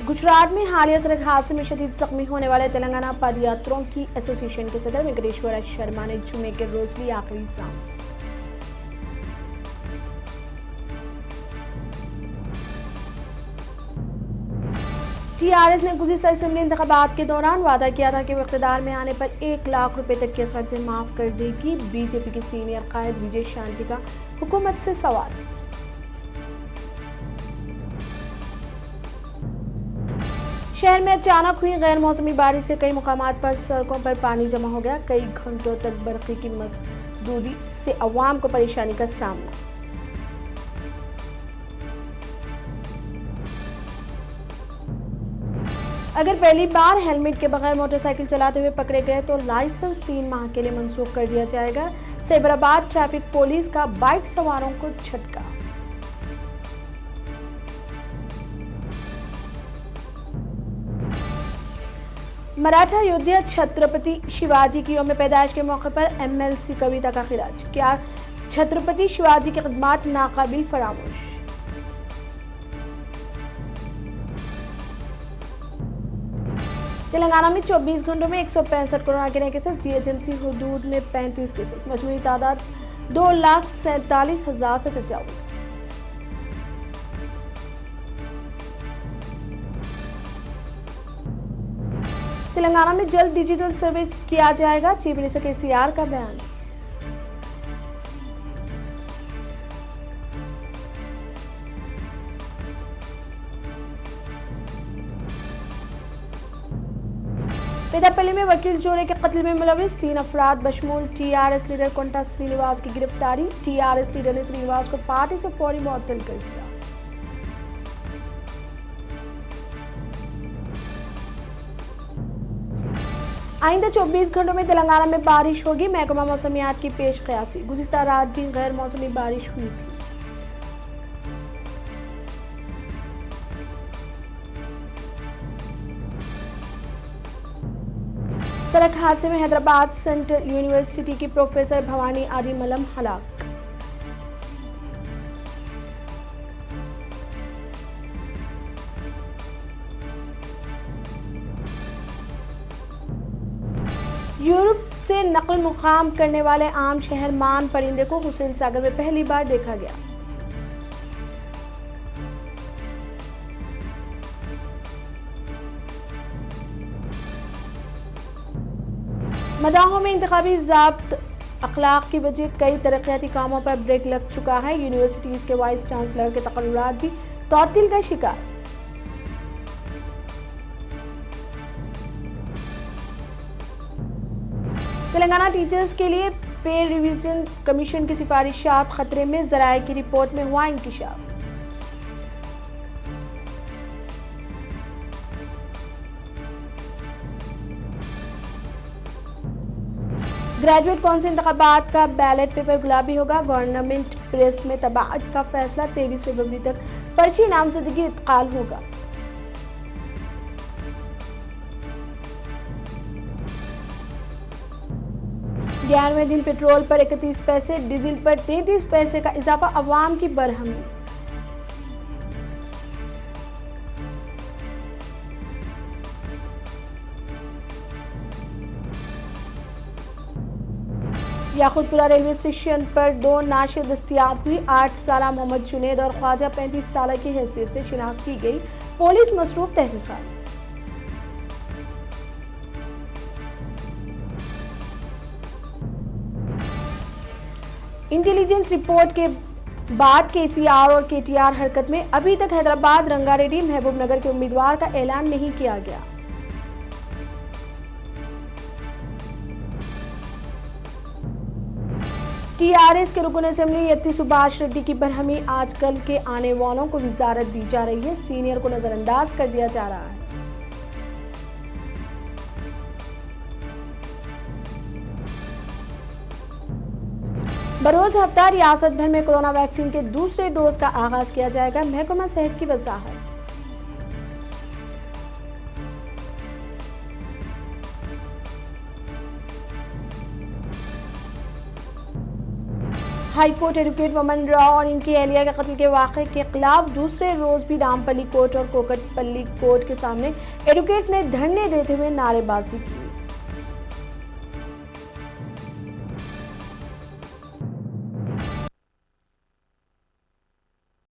गुजरात में हालिया सड़क हादसे में शदीद जख्मी होने वाले तेलंगाना पदयात्रियों की एसोसिएशन के सदर वेंकटेश्वर शर्मा ने जुमे के रोज ली आखिरी सांस। टीआरएस ने गुज़िश्ता असेंबली इंतखाबात के दौरान वादा किया था कि वो इख्तियार में आने पर 1 लाख रुपए तक के कर्जे माफ कर देगी। बीजेपी के सीनियर कायद विजय शांति का हुकूमत से सवाल। शहर में अचानक हुई गैर मौसमी बारिश से कई मुकामात पर सड़कों पर पानी जमा हो गया। कई घंटों तक बरक़ी की मसदूदी से अवाम को परेशानी का सामना। अगर पहली बार हेलमेट के बगैर मोटरसाइकिल चलाते हुए पकड़े गए तो लाइसेंस 3 माह के लिए मंसूख कर दिया जाएगा। सैबराबाद ट्रैफिक पुलिस का बाइक सवारों को झटका। मराठा योद्धा छत्रपति शिवाजी की यौम पैदाइश के मौके पर एमएलसी कविता का खिराज। क्या छत्रपति शिवाजी की खिदमत नाकाबिल फरामोश। तेलंगाना में 24 घंटों में 165 कोरोना के नए केसेस। जीएचएमसी हुदूद में 35 केसेस। मजमूई तादाद 2,47,000 से तजावुज। तेलंगाना में जल्द डिजिटल सर्विस किया जाएगा, चीफ मिनिस्टर केसीआर का बयान। पेदापल्ली में वकील जोड़े के कत्ल में मुलविस 3 अफराद बशमूल टीआरएस लीडर कोंटा श्रीनिवास की गिरफ्तारी। टीआरएस लीडर ने श्रीनिवास को पार्टी से फौरी मुअत्तल कर दिया। आइंदा 24 घंटों में तेलंगाना में बारिश होगी। महकमा मौसमियात की पेश कयासी। गुज़िश्ता रात भी गैर मौसमी बारिश हुई थी। सड़क हादसे में हैदराबाद सेंट्रल यूनिवर्सिटी की प्रोफेसर भवानी आदिमलम हलाक। यूरोप से नकल मुकाम करने वाले आम शहर मान परिंदे को हुसैन सागर में पहली बार देखा गया। मदाहों में इंतखाबी ज़ाब्त अखलाक की वजह कई तरक्याती कामों पर ब्रेक लग चुका है। यूनिवर्सिटीज के वाइस चांसलर के तकर्रुरात भी तौतील का शिकार। तेलंगाना टीचर्स के लिए पे रिवीजन कमीशन की सिफारिशात खतरे में। ज़राए की रिपोर्ट में हुआ इंकिशाफ। ग्रेजुएट काउंसिल इंतखाबात का बैलेट पेपर गुलाबी होगा। गवर्नमेंट प्रेस में तबाअत का फैसला। 23 फरवरी तक पर्ची नामजदगी इंतकाल होगा। ग्यारहवें दिन पेट्रोल पर 31 पैसे, डीजल पर 33 पैसे का इजाफा। अवाम की बरहमी। याकूतपुरा रेलवे स्टेशन पर 2 नाशें दस्तयाब हुई। 8 साला मोहम्मद जुनेद और ख्वाजा 35 साल की हैसियत से शिनाख्त की गई। पुलिस मसरूफ तहकीकात। इंटेलिजेंस रिपोर्ट के बाद केसीआर और केटीआर हरकत में। अभी तक हैदराबाद, रंगारेड्डी, महबूबनगर के उम्मीदवार का ऐलान नहीं किया गया। टीआरएस के रुकन असेंबली यत्ती सुभाष रेड्डी की बरहमी। आजकल के आने वालों को वजारत दी जा रही है, सीनियर को नजरअंदाज कर दिया जा रहा है। बरोज हफ्ता रियासत भर में कोरोना वैक्सीन के दूसरे डोज का आगाज किया जाएगा। महकमा सेहत की वजाहत। हाईकोर्ट एडवोकेट ममन राव और इनकी एहलिया के कत्ल के वाक़े के खिलाफ दूसरे रोज भी नामपल्ली कोर्ट और कोकटपल्ली कोर्ट के सामने एडवोकेट्स ने धरने देते हुए नारेबाजी की।